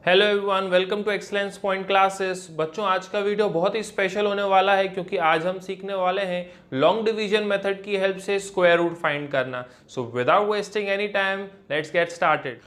Hello everyone, welcome to Excellence Point Classes. बच्चों, आज का वीडियो बहुत ही स्पेशल होने वाला है क्योंकि आज हम सीखने वाले हैं लॉन्ग डिवीजन मेथड की हेल्प से स्क्वायर रूट फाइंड करना। So without wasting any time let's get started.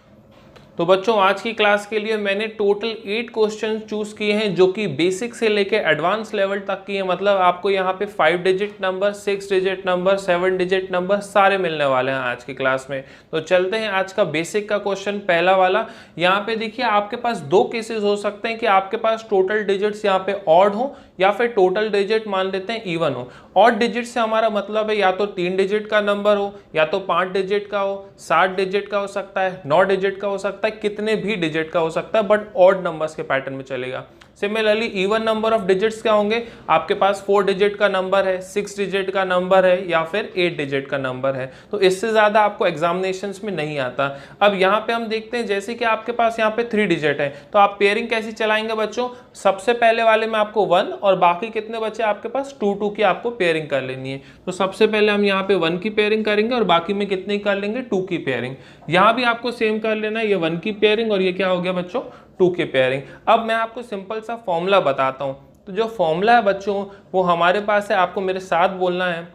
तो बच्चों, आज की क्लास के लिए मैंने टोटल 8 क्वेश्चन चूज किए हैं जो कि बेसिक से लेके एडवांस लेवल तक की है। मतलब आपको यहाँ पे 5 digit number, 6 digit number, 7 digit number सारे मिलने वाले हैं आज की क्लास में। तो चलते हैं आज का बेसिक का क्वेश्चन, पहला वाला। यहाँ पे देखिए, आपके पास दो केसेस हो सकते हैं कि आपके पास टोटल डिजिट्स यहाँ पे ऑड हो या फिर टोटल डिजिट मान लेते हैं इवन हो। ऑड डिजिट से हमारा मतलब है या तो 3 डिजिट का नंबर हो, या तो 5 डिजिट का हो, 7 डिजिट का हो सकता है, 9 डिजिट का हो सकता है, कितने भी डिजिट का हो सकता है, बट ऑड नंबर्स के पैटर्न में चलेगा। Similarly even number of digits क्या होंगे, आपके पास 4 डिजिट का नंबर है, 6 डिजिट का नंबर है या फिर 8 डिजिट का नंबर है। तो इससे ज्यादा आपको एग्जामिनेशंस में नहीं आता। अब यहाँ पे हम देखते हैं, जैसे कि आपके पास यहाँ पे 3 डिजिट है, तो आप पेयरिंग कैसी चलाएंगे बच्चों। सबसे पहले वाले में आपको 1 और बाकी कितने बचे आपके पास 2 की आपको पेयरिंग कर लेनी है। तो सबसे पहले हम यहाँ पे 1 की पेयरिंग करेंगे और बाकी में कितनी कर लेंगे, 2 की पेयरिंग। यहाँ भी आपको सेम कर लेना है, ये 1 की पेयरिंग और ये क्या हो गया बच्चों, 2 की पेयरिंग। अब मैं आपको सिंपल सा फॉर्मूला बताता हूं। तो जो फॉर्मूला है बच्चों वो हमारे पास है, आपको मेरे साथ बोलना है,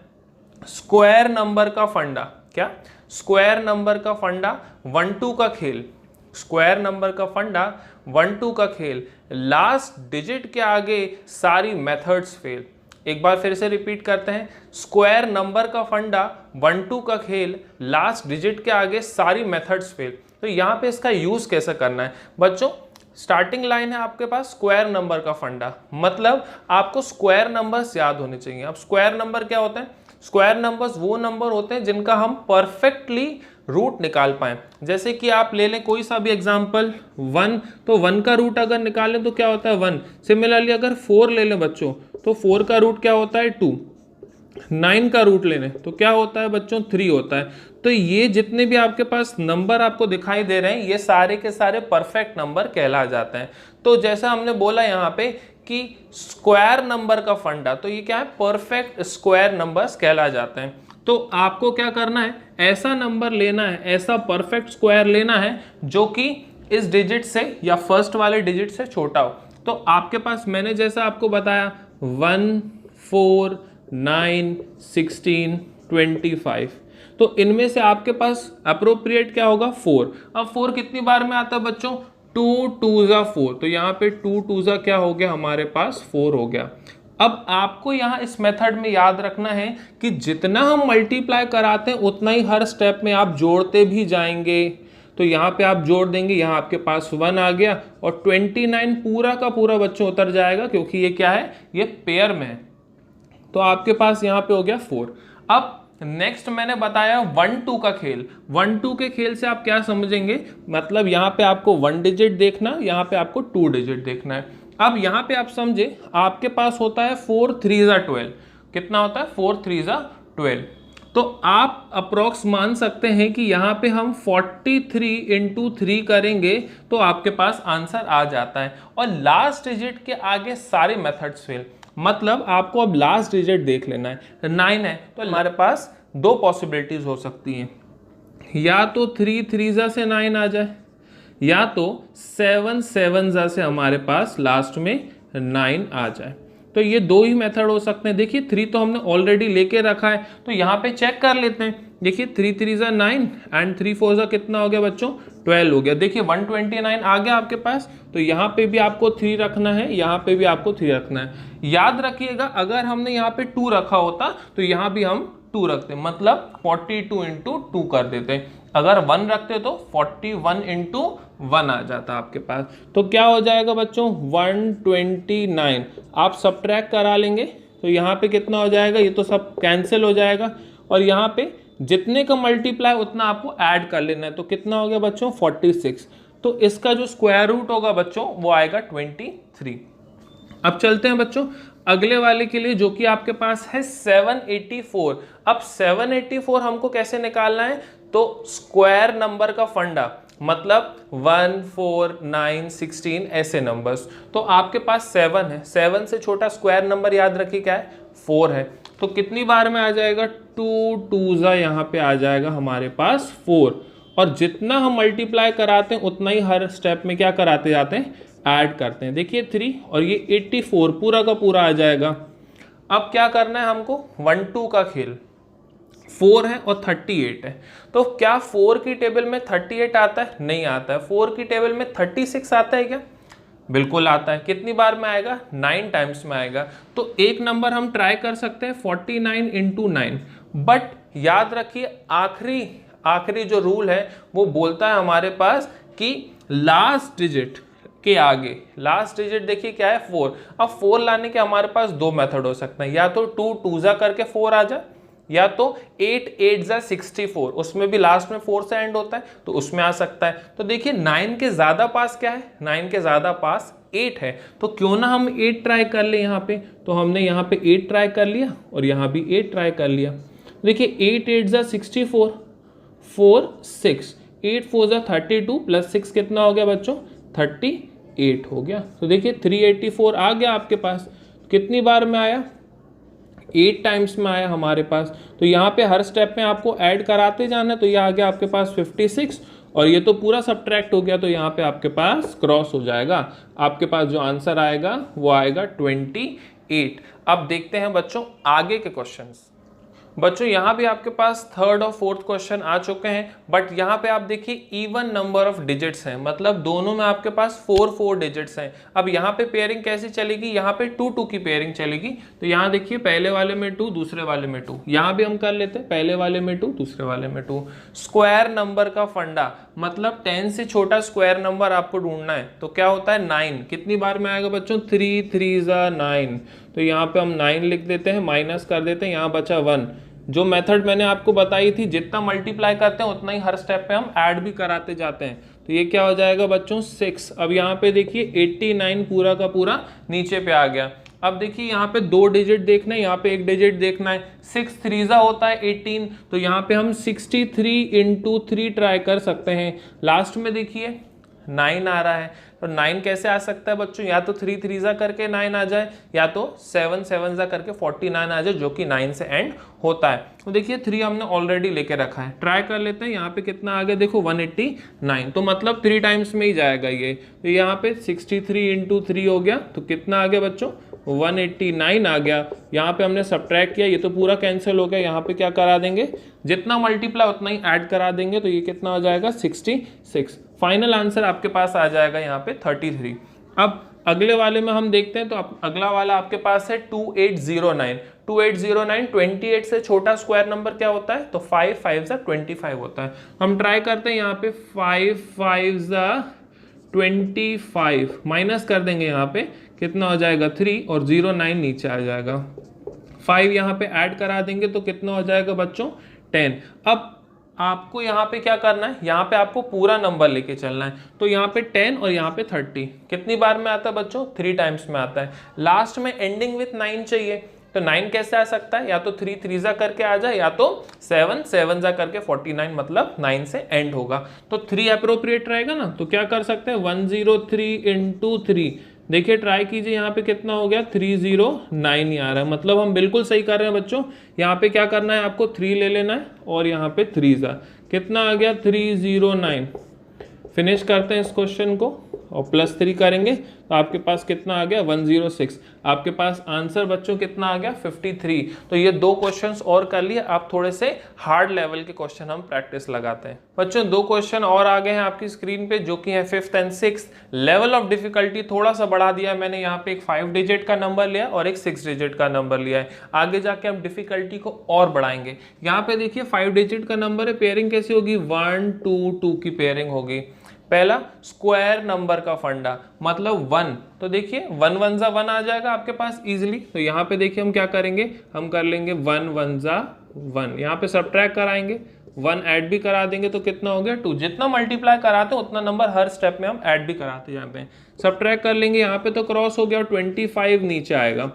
स्क्वायर नंबर का फंडा। क्या? स्क्वायर नंबर का फंडा, 1-2 का खेल। स्क्वायर नंबर का फंडा, 1-2 का खेल। लास्ट डिजिट के आगे सारी मेथड्स फेल। एक बार फिर से रिपीट करते हैं, स्क्वायर नंबर का फंडा, 1-2 का खेल, लास्ट डिजिट के आगे सारी मेथड्स फेल। तो यहाँ पे इसका यूज कैसे करना है बच्चों। स्टार्टिंग लाइन है आपके पास स्क्वायर नंबर का फंडा, मतलब आपको स्क्वायर नंबर्स याद होने चाहिए। अब स्क्वायर नंबर क्या होते हैं, स्क्वायर नंबर्स वो नंबर होते हैं जिनका हम परफेक्टली रूट निकाल पाए। जैसे कि आप ले लें कोई सा भी एग्जांपल, 1, तो 1 का रूट अगर निकालें तो क्या होता है 1। सिमिलरली अगर 4 ले लें बच्चों, तो 4 का रूट क्या होता है 2। 9 का रूट लेने तो क्या होता है बच्चों 3 होता है। तो ये जितने भी आपके पास नंबर आपको दिखाई दे रहे हैं, ये सारे के सारे परफेक्ट नंबर कहला जाते हैं। तो जैसा हमने बोला यहाँ पे कि स्क्वायर नंबर का फंडा, तो ये क्या है, परफेक्ट स्क्वायर नंबर्स कहला जाते हैं। तो आपको क्या करना है, ऐसा नंबर लेना है, ऐसा परफेक्ट स्क्वायर लेना है जो कि इस डिजिट से या फर्स्ट वाले डिजिट से छोटा हो। तो आपके पास मैंने जैसा आपको बताया 1, 4, 9, 16, 25, तो इनमें से आपके पास अप्रोप्रिएट क्या होगा 4। अब 4 कितनी बार में आता है बच्चों, 2 2 4। तो यहाँ पे 2 2 क्या हो गया हमारे पास 4 हो गया। अब आपको यहाँ इस मेथड में याद रखना है कि जितना हम मल्टीप्लाई कराते हैं उतना ही हर स्टेप में आप जोड़ते भी जाएंगे। तो यहाँ पे आप जोड़ देंगे, यहाँ आपके पास 1 आ गया और 29 पूरा का पूरा बच्चों उतर जाएगा, क्योंकि ये क्या है, ये पेयर में है। तो आपके पास यहाँ पे हो गया 4। अब नेक्स्ट मैंने बताया 1-2 का खेल। 1-2 के खेल से आप क्या समझेंगे, मतलब यहाँ पे आपको 1 डिजिट देखना, यहाँ पे आपको 2 डिजिट देखना है। अब यहाँ पे आप समझे, आपके पास होता है 4 3 12। कितना होता है 4 3 12। तो आप अप्रोक्स मान सकते हैं कि यहाँ पे हम 43 इंटू 3 करेंगे तो आपके पास आंसर आ जाता है। और लास्ट डिजिट के आगे सारे मेथड्स फेल, मतलब आपको अब लास्ट डिजिट देख लेना है। 9 है तो हमारे पास दो पॉसिबिलिटीज हो सकती हैं, या तो 3 3 से 9 आ जाए, या तो 7 7 से हमारे पास लास्ट में 9 आ जाए। तो ये दो ही मेथड हो सकते हैं। देखिए 3 तो हमने ऑलरेडी लेके रखा है, तो यहाँ पे चेक कर लेते हैं। देखिए 3 3 9 एंड 3 4 कितना हो गया बच्चों 12 हो गया। देखिए 129 आ गया आपके पास। तो यहाँ पे भी आपको 3 रखना है, यहाँ पे भी आपको 3 रखना है। याद रखिएगा, अगर हमने यहाँ पे 2 रखा होता तो यहाँ भी हम 2 रखते, मतलब 42 इंटू 2 कर देते। अगर 1 रखते तो 41 इंटू 1 आ जाता आपके पास। तो क्या हो जाएगा बच्चों 129। आप सब्ट्रैक्ट करा लेंगे तो यहाँ पे कितना हो जाएगा, ये तो सब कैंसिल हो जाएगा, और यहाँ पे जितने का मल्टीप्लाई उतना आपको ऐड कर लेना है। तो कितना हो गया बच्चों 46। तो इसका जो स्क्वायर रूट होगा बच्चों वो आएगा 23। अब चलते हैं बच्चों अगले वाले के लिए, जो कि आपके पास है 784। अब 784 हमको कैसे निकालना है, तो स्क्वायर नंबर का फंडा, मतलब 1 4 9 16 ऐसे नंबर्स। तो आपके पास 7 है, 7 से छोटा स्क्वायर नंबर याद रखिए क्या है 4 है। तो कितनी बार में आ जाएगा 2 2 यहाँ पे आ जाएगा हमारे पास 4। और जितना हम मल्टीप्लाई कराते हैं उतना ही हर स्टेप में क्या कराते जाते हैं, ऐड करते हैं। देखिए 3 और ये 84 पूरा का पूरा आ जाएगा। अब क्या करना है हमको, 1 2 का खेल, 4 है और 38 है, तो क्या 4 की टेबल में 38 आता है? नहीं आता है। 4 की टेबल में 36 आता है क्या? बिल्कुल आता है। कितनी बार में आएगा? 9 टाइम्स में आएगा। तो एक नंबर हम ट्राई कर सकते हैं 49 इंटू 9, बट याद रखिए आखिरी जो रूल है वो बोलता है हमारे पास कि लास्ट डिजिट के आगे, लास्ट डिजिट देखिए क्या है, 4। अब 4 लाने के हमारे पास दो मेथड हो सकते हैं, या तो 2 2 जा करके 4 आ जाए, या तो 8 8 जा 64, उसमें भी लास्ट में 4 से एंड होता है तो उसमें आ सकता है। तो देखिए 9 के ज्यादा पास क्या है, 9 के ज्यादा पास 8 है, तो क्यों ना हम 8 ट्राई कर ले यहाँ पे। तो हमने यहाँ पे 8 ट्राई कर लिया और यहाँ भी 8 ट्राई कर लिया। देखिए 8 8 जा 64, 4 6, 8 4 जा 32 प्लस 6 कितना हो गया बच्चों, 38 हो गया। तो देखिए 384 आ गया आपके पास। कितनी बार में आया, 8 टाइम्स में आया हमारे पास। तो यहाँ पे हर स्टेप में आपको ऐड कराते जाना, तो ये आ गया आपके पास 56 और ये तो पूरा सब्ट्रैक्ट हो गया, तो यहाँ पे आपके पास क्रॉस हो जाएगा। आपके पास जो आंसर आएगा वो आएगा 28। अब देखते हैं बच्चों आगे के क्वेश्चंस। बच्चों यहाँ भी आपके पास थर्ड और फोर्थ क्वेश्चन आ चुके हैं, बट यहाँ पे आप देखिए इवन नंबर ऑफ डिजिट्स हैं, मतलब दोनों में आपके पास 4 डिजिट्स हैं। अब यहाँ पे पेयरिंग कैसी चलेगी, यहाँ पे 2 2 की पेयरिंग चलेगी। तो यहाँ देखिए पहले वाले में 2, दूसरे वाले में 2, यहाँ भी हम कर लेते हैं, पहले वाले में 2, दूसरे वाले में 2। स्क्वायर नंबर का फंडा, मतलब 10 से छोटा स्क्वायर नंबर आपको ढूंढना है, तो क्या होता है 9। कितनी बार में आएगा बच्चों, 3 3 जा 9, तो यहाँ पे हम 9 लिख देते हैं, माइनस कर देते हैं, यहाँ बचा 1। जो मेथड मैंने आपको बताई थी, जितना मल्टीप्लाई करते हैं उतना ही हर स्टेप पे हम ऐड भी कराते जाते हैं। तो ये क्या हो जाएगा बच्चों 6। अब यहाँ पे देखिए 89 पूरा का पूरा नीचे पे आ गया। अब देखिए यहाँ पे 2 डिजिट देखना है, यहाँ पे 1 डिजिट देखना है। 6 3 जा होता है 18, तो यहाँ पे हम 63 इंटू 3 ट्राई कर सकते हैं। लास्ट में देखिए 9 आ रहा है, तो 9 कैसे आ सकता है बच्चों, या तो 3 3 जा करके 9 आ जाए, या तो 7 7 जा करके 49 आ जाए, जो कि 9 से एंड होता है। तो देखिए 3 हमने ऑलरेडी लेके रखा है, ट्राई कर लेते हैं। यहाँ पे कितना आ गया देखो 189, तो मतलब 3 टाइम्स में ही जाएगा ये। तो यहाँ पे 63 इंटू 3 हो गया, तो कितना आ गया बच्चों 189 आ गया। यहाँ पे हमने सब्ट्रैक्ट किया, ये तो पूरा कैंसिल हो गया। यहाँ पे क्या करा देंगे, जितना मल्टीप्लाई उतना ही ऐड करा देंगे, तो ये कितना हो जाएगा 66। फाइनल आंसर आपके पास आ जाएगा यहाँ पे 33। अब अगले वाले में हम देखते हैं, तो अगला वाला आपके पास है 2809। 2809, 28 से छोटा स्क्वायर नंबर क्या होता है, तो 5 5 जा 25 होता है। हम ट्राई करते हैं, यहाँ पे 5 5 जा 25 माइनस कर देंगे, यहाँ पे कितना हो जाएगा 3 और 09 नीचे आ जाएगा। 5 यहाँ पे ऐड करा देंगे तो कितना हो जाएगा बच्चों 10। अब आपको यहाँ पे क्या करना है, यहाँ पे आपको पूरा नंबर लेके चलना है। तो यहाँ पे 10 और यहाँ पे 30 कितनी बार में आता है बच्चों, 3 टाइम्स में आता है। लास्ट में एंडिंग विथ 9 चाहिए, तो 9 कैसे आ सकता है, या तो 3 3 जा करके आ जाए, या तो 7 7 जा करके 49, मतलब 9 से एंड होगा। तो 3 अप्रोप्रिएट रहेगा ना, तो क्या कर सकते हैं 103 इंटू 3। देखिए ट्राई कीजिए, यहाँ पे कितना हो गया 309 ही आ रहा है, मतलब हम बिल्कुल सही कर रहे हैं बच्चों। यहाँ पे क्या करना है, आपको 3 ले लेना है और यहाँ पे 3 जा कितना आ गया 309। फिनिश करते हैं इस क्वेश्चन को और +3 करेंगे तो आपके पास कितना आ गया 106। आपके पास आंसर बच्चों कितना आ गया 53। तो ये 2 क्वेश्चंस और कर लिए। आप थोड़े से हार्ड लेवल के क्वेश्चन हम प्रैक्टिस लगाते हैं। बच्चों 2 क्वेश्चन और आ गए हैं आपकी स्क्रीन पे, जो कि है 5th and 6th। Level of difficulty थोड़ा सा बढ़ा दिया मैंने, यहाँ पे एक 5 डिजिट का नंबर लिया और एक 6 डिजिट का नंबर लिया है। आगे जाके हम डिफिकल्टी को और बढ़ाएंगे। यहाँ पे देखिए 5 डिजिट का नंबर है, पेयरिंग कैसी होगी 1 2 2 की पेयरिंग होगी। पहला स्क्वायर नंबर का फंडा, मतलब 1, तो देखिए 1 1 जा 1 आ जाएगा आपके पास इजीली। तो यहाँ पे देखिए हम क्या करेंगे, हम कर लेंगे 1 1 जा 1, यहाँ पे सब्ट्रैक्ट कराएंगे, 1 ऐड भी करा देंगे तो कितना हो गया 2। जितना मल्टीप्लाई कराते हैं उतना नंबर हर स्टेप में हम ऐड भी कराते जाते हैं। सब्ट्रैक्ट कर लेंगे, यहाँ पे तो क्रॉस हो गया, 25 नीचे आएगा।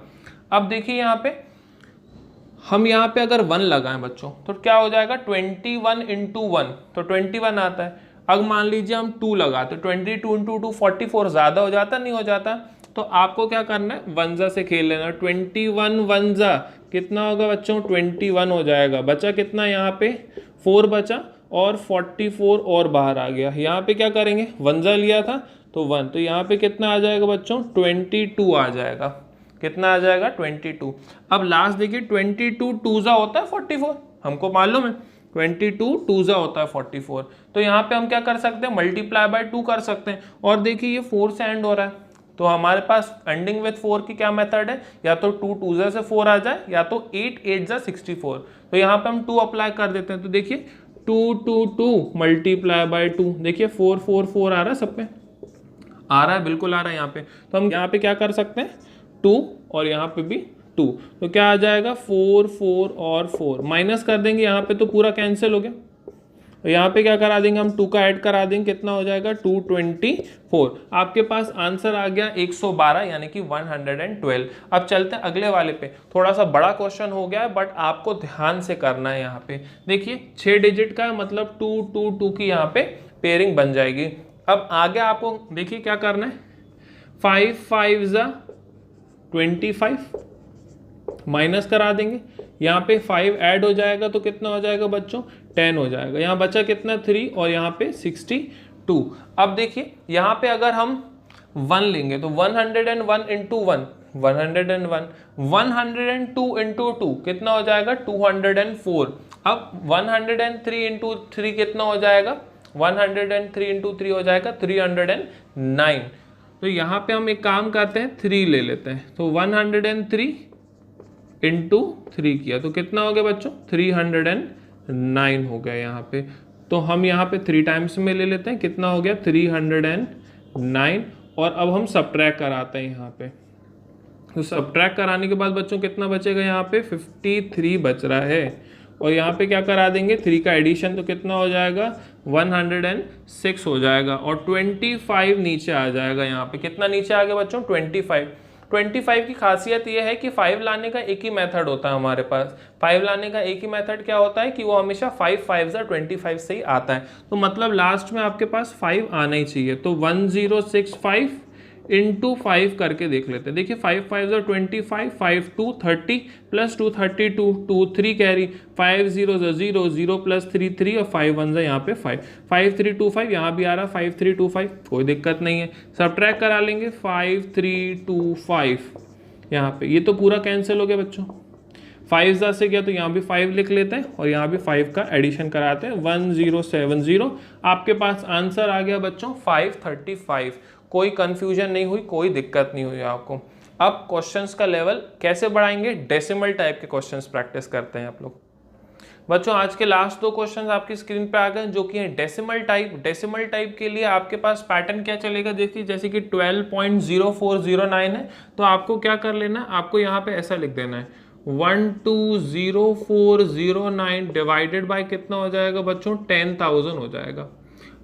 अब देखिए यहाँ पे हम यहाँ पे अगर 1 लगाएं बच्चों, तो क्या हो जाएगा 21 इंटू 1, तो 21 आता है। अब मान लीजिए हम 2 लगाते, 22 इंटू 2 44, ज़्यादा हो जाता नहीं हो जाता। तो आपको क्या करना है 1 जा से खेल लेना। 21 1 जा कितना होगा बच्चों 21 हो जाएगा। बचा कितना यहाँ पे 4 बचा, और 44 और बाहर आ गया। यहाँ पे क्या करेंगे, 1 जा लिया था तो 1, तो यहाँ पे कितना आ जाएगा बच्चों, 22 आ जाएगा। कितना आ जाएगा, 22। अब लास्ट देखिए 22 2 जा होता है 44, हमको मालूम है 22 2 जा होता है 44। तो यहाँ पे हम क्या कर सकते हैं, मल्टीप्लाई बाय 2 कर सकते हैं। और देखिए ये 4 से एंड हो रहा है, तो हमारे पास एंडिंग विथ 4 की क्या मेथड है, या तो 2 2 जा से 4 आ जाए, या तो 8 8 जा 64। तो यहाँ पे हम 2 अप्लाई कर देते हैं। तो देखिए 2 2 2 मल्टीप्लाई बाय 2, देखिए 4 4 4 आ रहा है, सब पे आ रहा है, बिल्कुल आ रहा है यहाँ पे। तो हम यहाँ पे क्या कर सकते हैं, 2 और यहाँ पे भी 2, तो क्या आ जाएगा 4 4 और 4 माइनस कर देंगे यहाँ पे, तो पूरा कैंसिल हो गया। तो यहाँ पे क्या करा देंगे हम, 2 का ऐड करा देंगे, कितना हो जाएगा 224। आपके पास आंसर आ गया 112 यानी कि 112। अब चलते हैं अगले वाले पे। थोड़ा सा बड़ा क्वेश्चन हो गया है बट आपको ध्यान से करना है। यहाँ पे देखिए 6 डिजिट का है, मतलब 2 2 2 की यहाँ पे पेयरिंग बन जाएगी। अब आगे आपको देखिए क्या करना है, 5 5 जा 25 माइनस करा देंगे, यहाँ पे 5 ऐड हो जाएगा तो कितना हो जाएगा बच्चों, 10 हो जाएगा। यहाँ बचा कितना 3 और यहाँ पे 62। अब देखिए यहाँ पे अगर हम 1 लेंगे तो 101 इंटू 1 101, 102 इंटू 2 कितना हो जाएगा 204। अब 103 इंटू 3 कितना हो जाएगा, 103 इंटू 3 हो जाएगा 309। तो यहाँ पे हम एक काम करते हैं, 3 ले लेते हैं, तो 103 इंटू 3 किया तो कितना हो गया बच्चों, 309 हो गया यहाँ पे। तो हम यहाँ पे 3 टाइम्स में ले लेते हैं, कितना हो गया 309। और अब हम सब्ट्रैक्ट कराते हैं यहाँ पे, तो सब्ट्रैक्ट कराने के बाद बच्चों कितना बचेगा, यहाँ पे 53 बच रहा है। और यहाँ पे क्या करा देंगे, 3 का एडिशन, तो कितना हो जाएगा 106 हो जाएगा। और 25 नीचे आ जाएगा। यहाँ पे कितना नीचे आ गया बच्चों, 25। 25 की खासियत ये है कि 5 लाने का एक ही मेथड होता है हमारे पास। 5 लाने का एक ही मेथड क्या होता है कि वो हमेशा 5 5 जा 25 से ही आता है। तो मतलब लास्ट में आपके पास 5 आना ही चाहिए। तो 1065 इंटू 5 करके देख लेते हैं। देखिए 5 5 जा 25, 5 2 30 प्लस 2 32, 2 3 कैरी, 5 0 जा 0, 0 प्लस 3 3 और 5 1 जा यहाँ पे 5, 5 3 2 5 यहाँ भी आ रहा 5 3 2 5, कोई दिक्कत नहीं है। सब्ट्रैक्ट करा लेंगे 5 3 2 5 यहाँ पे, ये तो पूरा कैंसिल हो गया बच्चों। 5 जा से गया तो यहाँ भी 5 लिख लेते हैं और यहाँ भी 5 का एडिशन कराते हैं, 1070। आपके पास आंसर आ गया बच्चों 535। कोई कंफ्यूजन नहीं हुई, कोई दिक्कत नहीं हुई आपको। अब क्वेश्चंस का लेवल कैसे बढ़ाएंगे, डेसिमल टाइप के क्वेश्चंस प्रैक्टिस करते हैं आप लोग। बच्चों आज के लास्ट 2 क्वेश्चंस आपकी स्क्रीन पे आ गए जो कि है डेसिमल टाइप। डेसिमल टाइप के लिए आपके पास पैटर्न क्या चलेगा, देखिए जैसे कि 12.0409 है तो आपको क्या कर लेना है, आपको यहाँ पे ऐसा लिख देना है 120409 डिवाइडेड बाय कितना हो जाएगा बच्चों, 10,000 हो जाएगा।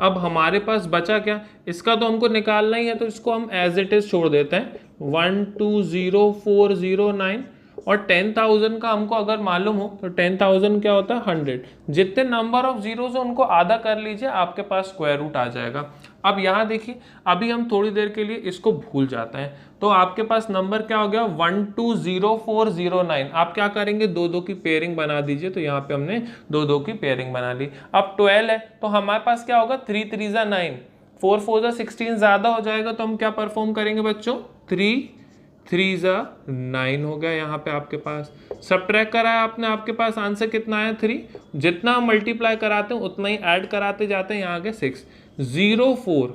अब हमारे पास बचा क्या, इसका तो हमको निकालना ही है तो इसको हम एज इट इज छोड़ देते हैं 120409। और 10,000 का हमको अगर मालूम हो तो 10,000 क्या होता है 100। जितने नंबर ऑफ जीरोज है उनको आधा कर लीजिए, आपके पास स्क्वायर रूट आ जाएगा। अब यहाँ देखिए अभी हम थोड़ी देर के लिए इसको भूल जाते हैं, तो आपके पास नंबर क्या हो गया 120409। आप क्या करेंगे, 2 2 की पेयरिंग बना दीजिए। तो यहाँ पे हमने 2 2 की पेयरिंग बना ली। अब 12 है तो हमारे पास क्या होगा 3 3 जा 9, 4 4 जा 16 ज्यादा हो जाएगा तो हम क्या परफॉर्म करेंगे बच्चों, 3 3 जा 9 हो गया। यहाँ पे आपके पास सब्ट्रैक्ट करा है आपने, आपके पास आंसर कितना आया 3। जितना हम मल्टीप्लाई कराते हैं उतना ही ऐड कराते जाते हैं, यहाँ आगे 6 0 4।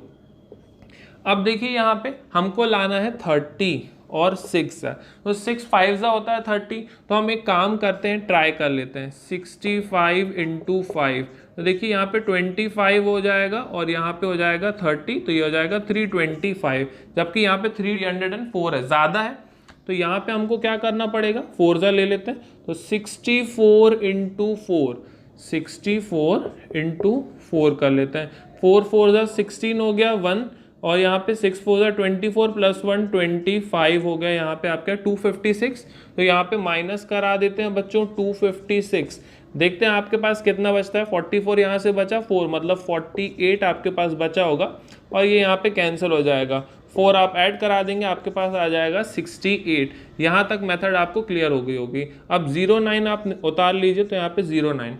अब देखिए यहाँ पे हमको लाना है 30 और 6 है, तो 6 5 जा होता है 30। तो हम एक काम करते हैं, ट्राई कर लेते हैं 65 इंटू 5। तो देखिए यहाँ पे 25 हो जाएगा और यहाँ पे हो जाएगा 30, तो ये हो जाएगा 325। जबकि यहाँ पे 304 है, ज़्यादा है तो यहाँ पे हमको क्या करना पड़ेगा, 4 जा ले लेते हैं। तो 64 इंटू 4, 64 इंटू 4 कर लेते हैं। 4 4 जा 16 हो गया 1, और यहाँ पे 6 4 जा 24 प्लस 1 25 हो गया। यहाँ पे आपका 256, तो यहाँ पे माइनस करा देते हैं बच्चों 256। देखते हैं आपके पास कितना बचता है, 44 यहाँ से बचा 4, मतलब 48 आपके पास बचा होगा और ये यहाँ पे कैंसिल हो जाएगा। 4 आप ऐड करा देंगे, आपके पास आ जाएगा 68। यहाँ तक मेथड आपको क्लियर हो गई होगी। अब 09 आप उतार लीजिए, तो यहाँ पे 09।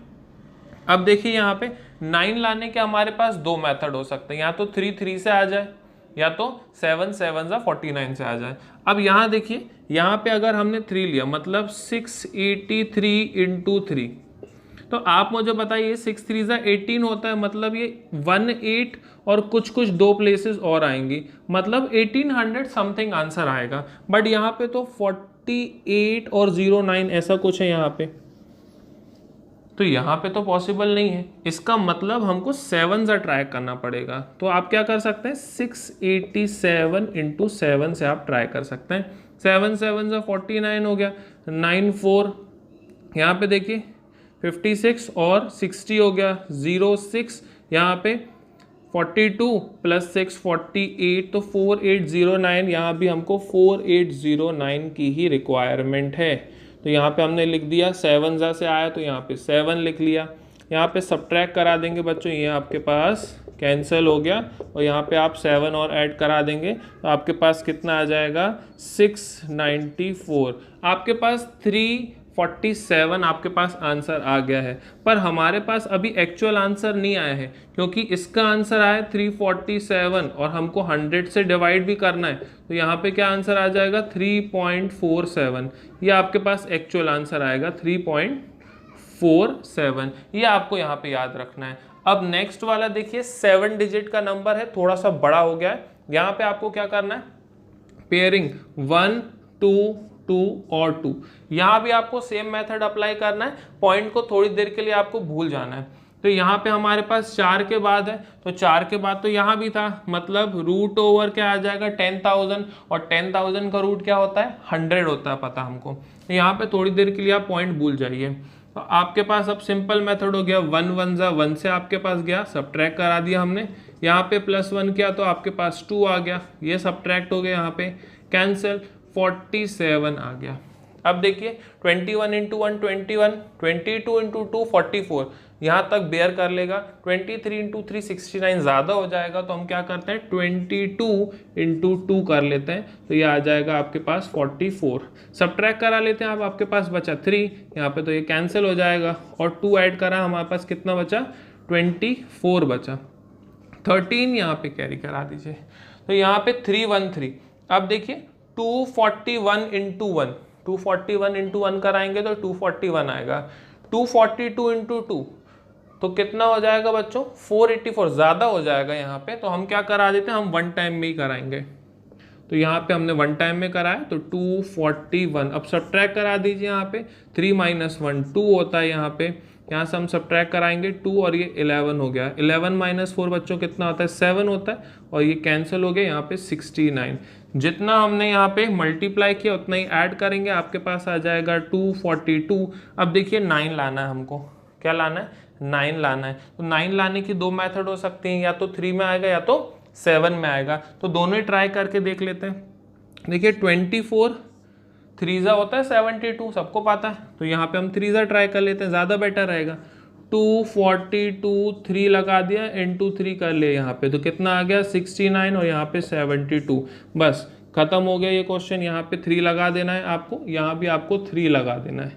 अब देखिए यहाँ पे 9 लाने के हमारे पास दो मेथड हो सकते हैं, या तो 3 3 से आ जाए या तो 7 7 49 से आ जाए। अब यहाँ देखिए, यहाँ पे अगर हमने 3 लिया मतलब 683 इंटू 3, तो आप मुझे बताइए 6 3 18 होता है, मतलब ये 18 और कुछ कुछ दो प्लेसेस और आएंगी, मतलब 1800 समथिंग आंसर आएगा। बट यहाँ पे तो 48 और 09 ऐसा कुछ है यहाँ पे, तो यहाँ पे तो पॉसिबल नहीं है। इसका मतलब हमको 7 सा ट्राई करना पड़ेगा। तो आप क्या कर सकते हैं, 687 इंटू 7 से आप ट्राई कर सकते हैं। 7 7 सा 49 हो गया, 9 4 यहाँ पे देखिए 56 और 60 हो गया, 06 यहाँ पे 42 प्लस 6 48, तो 4809, यहाँ भी हमको 4809 की ही रिक्वायरमेंट है। तो यहाँ पे हमने लिख दिया 7 जा से आया तो यहाँ पे 7 लिख लिया। यहाँ पे सब्ट्रैक्ट करा देंगे बच्चों, ये आपके पास कैंसिल हो गया और यहाँ पे आप 7 और ऐड करा देंगे तो आपके पास कितना आ जाएगा 694। आपके पास 347 आपके पास आंसर आ गया है, पर हमारे पास अभी एक्चुअल आंसर नहीं आया है क्योंकि इसका आंसर आया 347 और हमको 100 से डिवाइड भी करना है। तो यहाँ पे क्या आंसर आ जाएगा 3.47, ये आपके पास एक्चुअल आंसर आएगा 3.47। ये आपको यहाँ पे याद रखना है। अब नेक्स्ट वाला देखिए 7 डिजिट का नंबर है, थोड़ा सा बड़ा हो गया है। यहाँ पे आपको क्या करना है, पेयरिंग 1 2 2 और 2, यहाँ भी आपको सेम मेथड अप्लाई करना है। पॉइंट को थोड़ी देर के लिए आपको भूल जाना है। तो यहाँ पे हमारे पास 4 के बाद है, तो 4 के बाद तो यहाँ भी था, मतलब रूट ओवर क्या आ जाएगा 10,000, और 10,000 का रूट क्या होता है 100 होता है, पता हमको। तो यहाँ पे थोड़ी देर के लिए आप पॉइंट भूल जाइए। तो आपके पास अब सिंपल मेथड हो गया, 1 1 जा 1 से आपके पास गया, सब्ट्रैक्ट करा दिया हमने। यहाँ पे +1 किया तो आपके पास 2 आ गया, ये सब्ट्रैक्ट हो गया, यहाँ पे कैंसिल, 47 आ गया। अब देखिए 21 इंटू 1 21, 22 इंटू 2 44, यहाँ तक बेयर कर लेगा। 23 इंटू 3 69, ज़्यादा हो जाएगा तो हम क्या करते हैं 22 इंटू 2 कर लेते हैं, तो ये आ जाएगा आपके पास 44। सब्ट्रैक्ट करा लेते हैं, अब आपके पास बचा 3, यहाँ पे तो ये कैंसिल हो जाएगा, और 2 ऐड करा, हमारे पास कितना बचा 24 बचा। 13 यहाँ पे कैरी करा दीजिए, तो यहाँ पे 313। अब देखिए 241 इंटू 1, 241 इंटू 1 कराएंगे तो 241 आएगा। 242 इंटू 2 तो कितना हो जाएगा बच्चों 484, ज़्यादा हो जाएगा यहाँ पे, तो हम क्या करा देते हैं, हम 1 टाइम में ही कराएंगे। तो यहाँ पे हमने 1 टाइम में कराया तो 241। अब सब्ट्रैक्ट करा दीजिए, यहाँ पे 3 - 1 2 होता है, यहाँ पे यहाँ से हम सब्ट्रैक्ट कराएंगे 2 और ये 11 हो गया। 11 - 4 बच्चों कितना होता है 7 होता है, और ये कैंसिल हो गया, यहाँ पे 69। जितना हमने यहाँ पे मल्टीप्लाई किया उतना ही ऐड करेंगे, आपके पास आ जाएगा 242। अब देखिए 9 लाना है हमको, क्या लाना है 9 लाना है। तो 9 लाने की दो मेथड हो सकती हैं, या तो 3 में आएगा या तो 7 में आएगा, तो दोनों ही ट्राई करके देख लेते हैं। देखिए 24 3 होता है 72, सबको पता है, तो यहाँ पे हम 3 ट्राई कर लेते हैं, ज़्यादा बेटर रहेगा। 242 3 लगा दिया, इंटू 3 कर लिया यहाँ पे, तो कितना आ गया 69 और यहाँ पे 72। बस खत्म हो गया ये क्वेश्चन। यहाँ पे 3 लगा देना है आपको, यहाँ भी आपको 3 लगा देना है।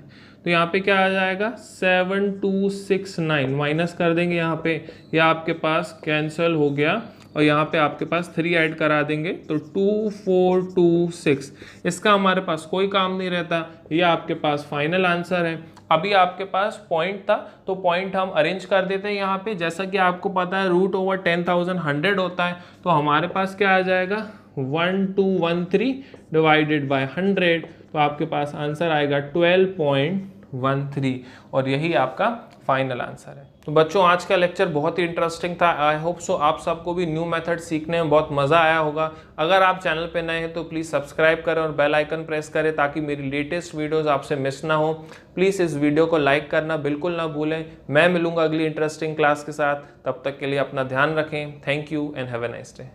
तो यहाँ पे क्या आ जाएगा 7269, माइनस कर देंगे यहाँ पे, यह आपके पास कैंसिल हो गया, और यहाँ पे आपके पास 3 ऐड करा देंगे तो 2426। इसका हमारे पास कोई काम नहीं रहता, ये आपके पास फाइनल आंसर है। अभी आपके पास पॉइंट था तो पॉइंट हम अरेंज कर देते हैं यहाँ पे। जैसा कि आपको पता है रूट ओवर 10,000 100 होता है, तो हमारे पास क्या आ जाएगा 1213 डिवाइडेड बाय 100, तो आपके पास आंसर आएगा 12.13, और यही आपका फाइनल आंसर है। तो बच्चों आज का लेक्चर बहुत ही इंटरेस्टिंग था। आई होप सो आप सबको भी न्यू मेथड सीखने में बहुत मज़ा आया होगा। अगर आप चैनल पे नए हैं तो प्लीज़ सब्सक्राइब करें और बेल आइकन प्रेस करें ताकि मेरी लेटेस्ट वीडियोस आपसे मिस ना हो। प्लीज़ इस वीडियो को लाइक करना बिल्कुल ना भूलें। मैं मिलूंगा अगली इंटरेस्टिंग क्लास के साथ, तब तक के लिए अपना ध्यान रखें। Thank you and have a nice day.